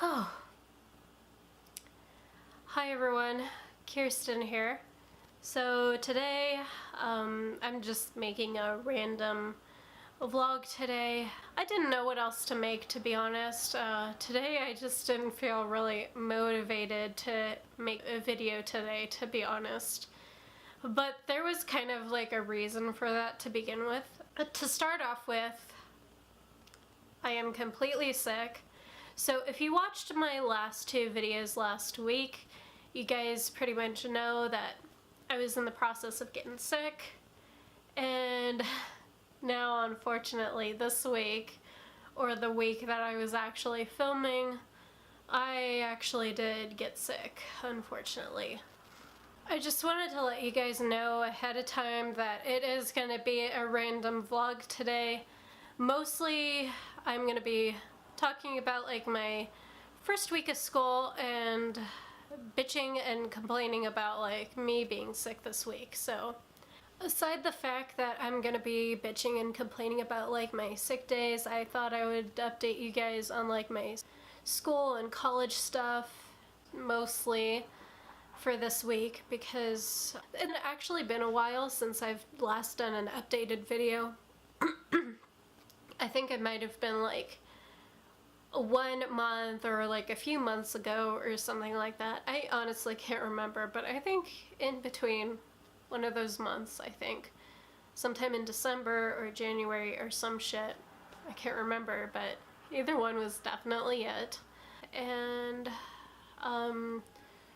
Oh. Hi everyone, Kirsten here. So today, I'm just making a random vlog today. I didn't know what else to make, to be honest. Today I just didn't feel really motivated to make a video today, to be honest. But there was kind of like a reason for that to begin with. To start off with, I am completely sick. So if you watched my last two videos last week, you guys pretty much know that I was in the process of getting sick. And now, unfortunately, this week, or the week that I was actually filming, I actually did get sick, unfortunately. I just wanted to let you guys know ahead of time that it is going to be a random vlog today. Mostly, I'm going to be talking about like my first week of school and bitching and complaining about like me being sick this week. So aside the fact that I'm gonna be bitching and complaining about like my sick days, I thought I would update you guys on like my school and college stuff mostly for this week, because it had actually been a while since I've last done an updated video. I think it might have been like 1 month or like a few months ago or something like that. I honestly can't remember, but I think in between one of those months, I think. Sometime in December or January or some shit. I can't remember, but either one was definitely it. And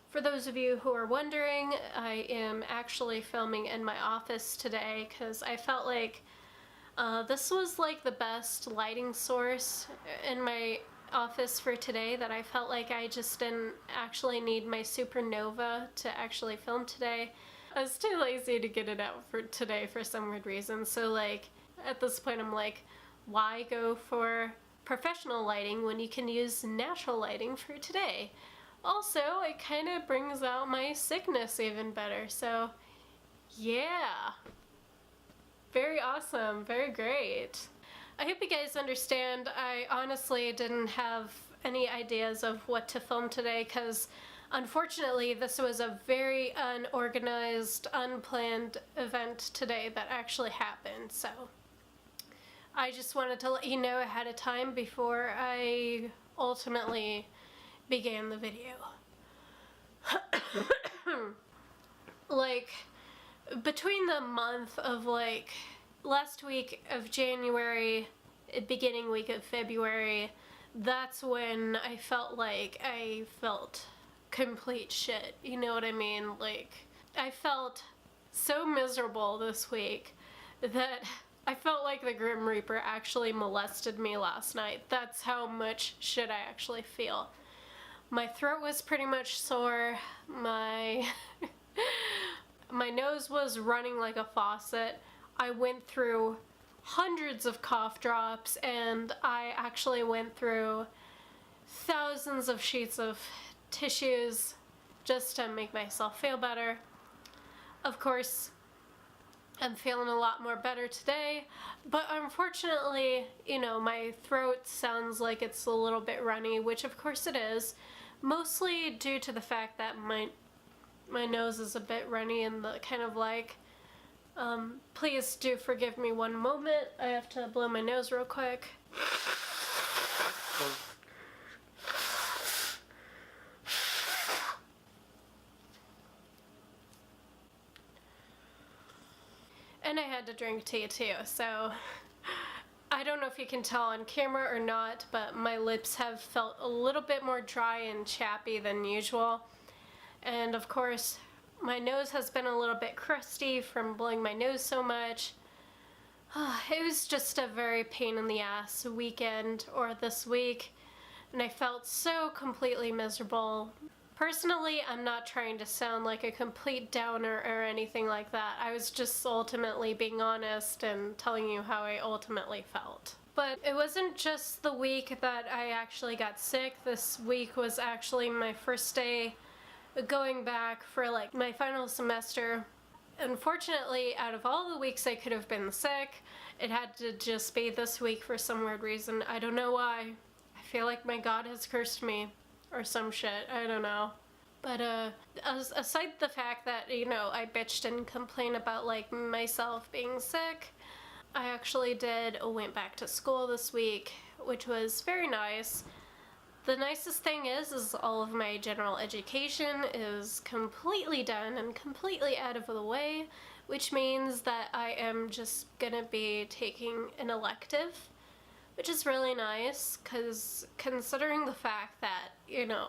for those of you who are wondering, I am actually filming in my office today because I felt like this was like the best lighting source in my office for today, that I felt like I just didn't actually need my supernova to actually film today. I was too lazy to get it out for today for some weird reason, so like at this point I'm like, why go for professional lighting when you can use natural lighting for today? Also, it kind of brings out my sickness even better, so yeah. Very awesome, very great. I hope you guys understand, I honestly didn't have any ideas of what to film today because unfortunately this was a very unorganized, unplanned event today that actually happened, so I just wanted to let you know ahead of time before I ultimately began the video. Like, between the month of like last week of January, beginning week of February, that's when I felt like I felt complete shit, you know what I mean? Like, I felt so miserable this week that I felt like the Grim Reaper actually molested me last night. That's how much shit I actually feel. My throat was pretty much sore, my nose was running like a faucet. I went through hundreds of cough drops, and I actually went through thousands of sheets of tissues just to make myself feel better. Of course, I'm feeling a lot more better today, but unfortunately, you know, my throat sounds like it's a little bit runny, which of course it is, mostly due to the fact that my nose is a bit runny and the kind of like, please do forgive me one moment. I have to blow my nose real quick. And I had to drink tea too, so I don't know if you can tell on camera or not, but my lips have felt a little bit more dry and chappy than usual. And of course, my nose has been a little bit crusty from blowing my nose so much. It was just a very pain in the ass weekend, or this week, and I felt so completely miserable. Personally, I'm not trying to sound like a complete downer or anything like that. I was just ultimately being honest and telling you how I ultimately felt. But it wasn't just the week that I actually got sick. This week was actually my first day going back for like my final semester unfortunately, out of all the weeks I could have been sick, it had to just be this week for some weird reason. I don't know why. I feel like my God has cursed me or some shit. I don't know. But aside the fact that, you know, I bitched and complained about like myself being sick, I actually went back to school this week, which was very nice. The nicest thing is all of my general education is completely done and completely out of the way, which means that I am just gonna be taking an elective, which is really nice, because considering the fact that, you know,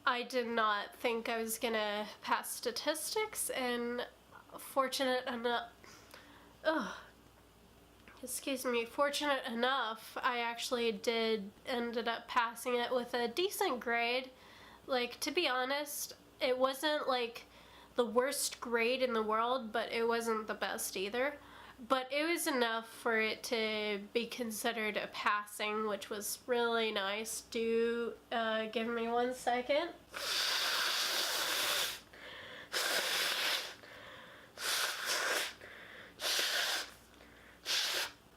I did not think I was gonna pass statistics, and fortunate enough, fortunate enough, I actually ended up passing it with a decent grade. Like, to be honest, it wasn't like the worst grade in the world, but it wasn't the best either. But it was enough for it to be considered a passing, which was really nice. Give me 1 second.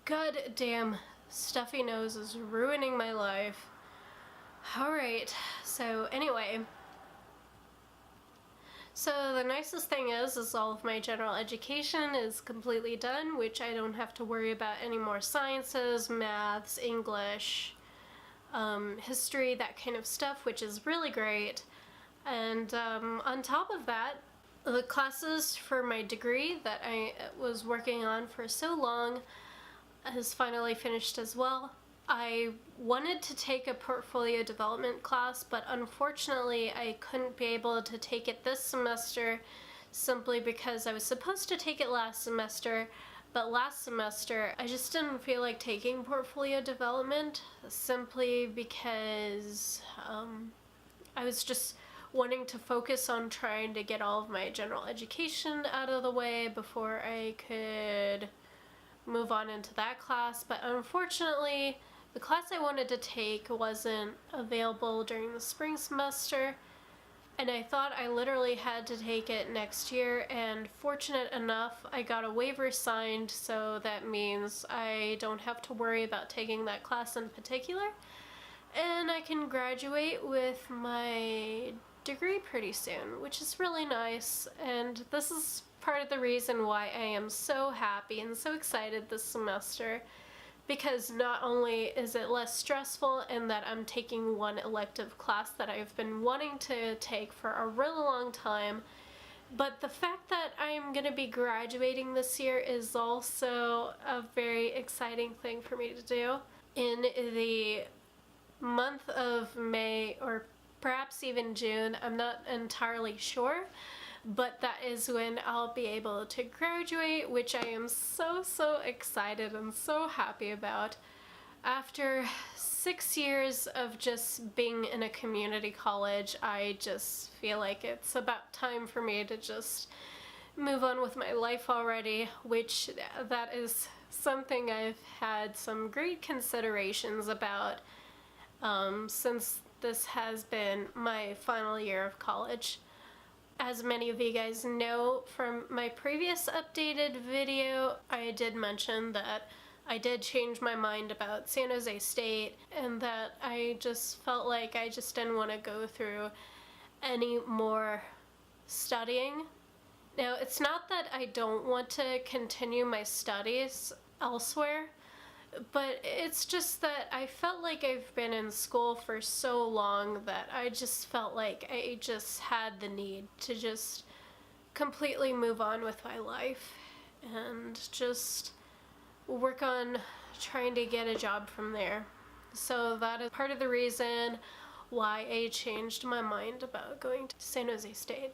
God damn, stuffy nose is ruining my life. Alright, so anyway. So the nicest thing is all of my general education is completely done, which I don't have to worry about any more sciences, maths, English, history, that kind of stuff, which is really great. And on top of that, the classes for my degree that I was working on for so long has finally finished as well. I wanted to take a portfolio development class, but unfortunately I couldn't be able to take it this semester simply because I was supposed to take it last semester, but last semester I just didn't feel like taking portfolio development simply because I was just wanting to focus on trying to get all of my general education out of the way before I could move on into that class. But unfortunately, the class I wanted to take wasn't available during the spring semester, and I thought I literally had to take it next year, and fortunate enough, I got a waiver signed, so that means I don't have to worry about taking that class in particular, and I can graduate with my degree pretty soon, which is really nice. And this is part of the reason why I am so happy and so excited this semester, because not only is it less stressful in that I'm taking one elective class that I've been wanting to take for a really long time, but the fact that I'm going to be graduating this year is also a very exciting thing for me to do. In the month of May, or perhaps even June, I'm not entirely sure, but that is when I'll be able to graduate, which I am so excited and so happy about. After 6 years of just being in a community college, I just feel like it's about time for me to just move on with my life already, which that is something I've had some great considerations about since this has been my final year of college. As many of you guys know from my previous updated video, I did mention that I did change my mind about San Jose State, and that I just felt like I just didn't want to go through any more studying. Now, it's not that I don't want to continue my studies elsewhere, but it's just that I felt like I've been in school for so long that I just felt like I just had the need to just completely move on with my life and just work on trying to get a job from there. So that is part of the reason why I changed my mind about going to San Jose State.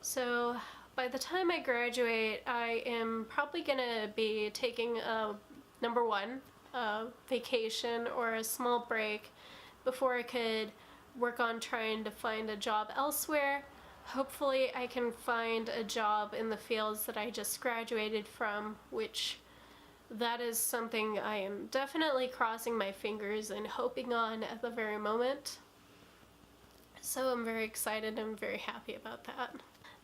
So by the time I graduate, I am probably gonna be taking a vacation or a small break before I could work on trying to find a job elsewhere. Hopefully I can find a job in the fields that I just graduated from, which that is something I am definitely crossing my fingers and hoping on at the very moment. So I'm very excited and very happy about that.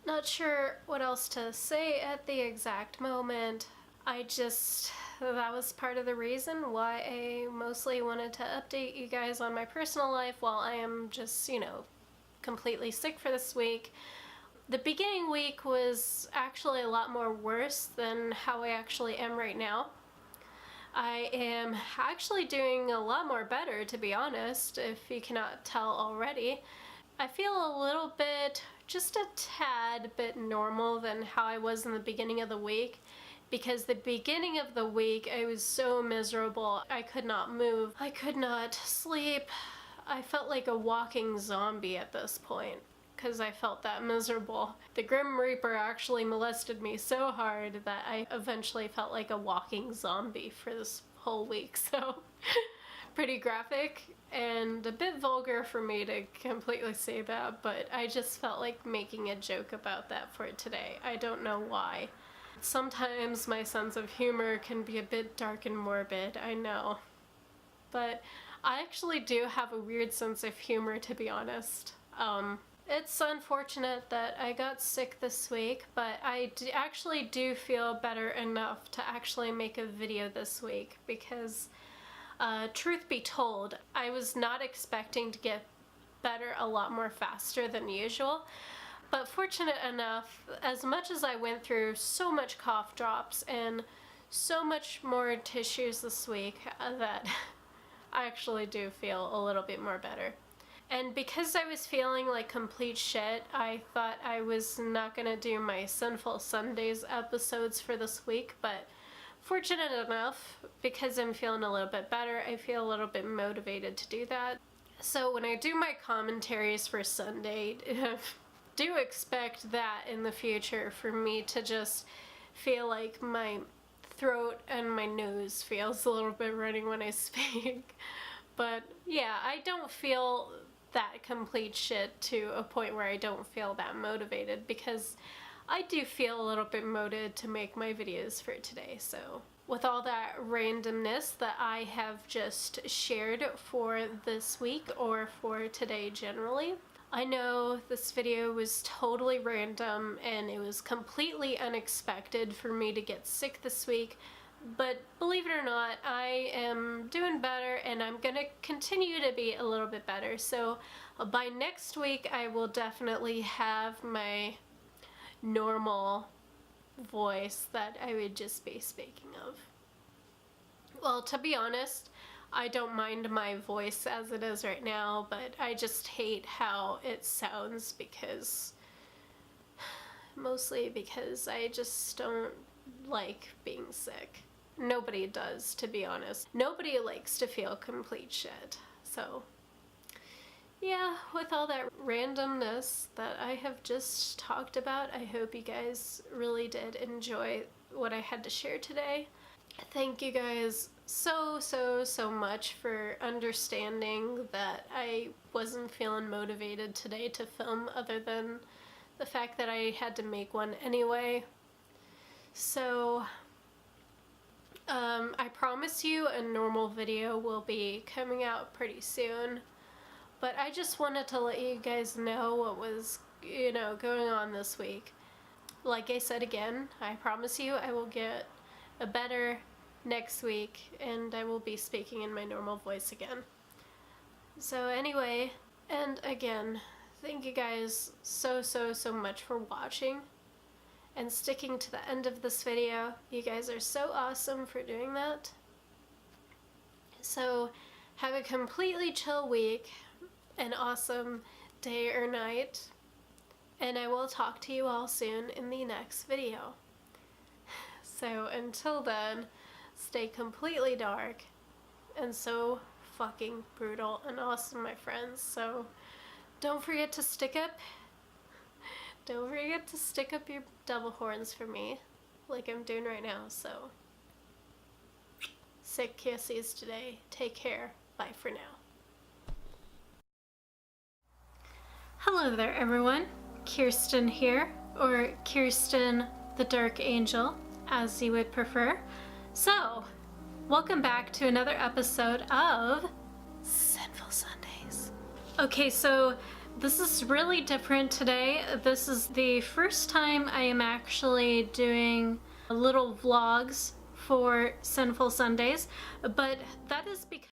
Not sure what else to say at the exact moment. That was part of the reason why I mostly wanted to update you guys on my personal life while I am just, completely sick for this week. The beginning week was actually a lot more worse than how I actually am right now. I am actually doing a lot more better, to be honest, if you cannot tell already. I feel a little bit, just a tad bit normal than how I was in the beginning of the week, because the beginning of the week I was so miserable. I could not move. I could not sleep. I felt like a walking zombie at this point because I felt that miserable. The Grim Reaper actually molested me so hard that I eventually felt like a walking zombie for this whole week, so pretty graphic and a bit vulgar for me to completely say that, but I just felt like making a joke about that for today. I don't know why. Sometimes my sense of humor can be a bit dark and morbid, I know. But I actually do have a weird sense of humor, to be honest. It's unfortunate that I got sick this week, but I actually do feel better enough to actually make a video this week because, truth be told, I was not expecting to get better a lot more faster than usual. But fortunate enough, as much as I went through so much cough drops and so much more tissues this week, that I actually do feel a little bit more better. And because I was feeling like complete shit, I thought I was not gonna do my Sinful Sundays episodes for this week, but fortunate enough, because I'm feeling a little bit better, I feel a little bit motivated to do that. So when I do my commentaries for Sunday, do expect that in the future for me to just feel like my throat and my nose feels a little bit running when I speak. But yeah, I don't feel that complete shit to a point where I don't feel that motivated, because I do feel a little bit motivated to make my videos for today. So with all that randomness that I have just shared for this week or for today generally, I know this video was totally random and it was completely unexpected for me to get sick this week, but believe it or not, I am doing better and I'm gonna continue to be a little bit better. So by next week I will definitely have my normal voice that I would just be speaking of. Well, to be honest, I don't mind my voice as it is right now, but I just hate how it sounds mostly because I just don't like being sick. Nobody does, to be honest. Nobody likes to feel complete shit. So yeah, with all that randomness that I have just talked about, I hope you guys really did enjoy what I had to share today. Thank you guys so much for understanding that I wasn't feeling motivated today to film, other than the fact that I had to make one anyway. So I promise you a normal video will be coming out pretty soon, but I just wanted to let you guys know what was, going on this week. Like I said again, I promise you I will get a better next week and I will be speaking in my normal voice again. So anyway, and again, thank you guys so much for watching and sticking to the end of this video. You guys are so awesome for doing that. So have a completely chill week, an awesome day or night, and I will talk to you all soon in the next video. So until then, stay completely dark and so fucking brutal and awesome, my friends. So don't forget to stick up your devil horns for me like I'm doing right now. So sick kisses today. Take care. Bye for now. Hello there, everyone. Kirsten here, or Kirsten the Dark Angel, as you would prefer. So, welcome back to another episode of Sinful Sundays. Okay, so This is really different today. This is the first time I am actually doing little vlogs for Sinful Sundays, but that is because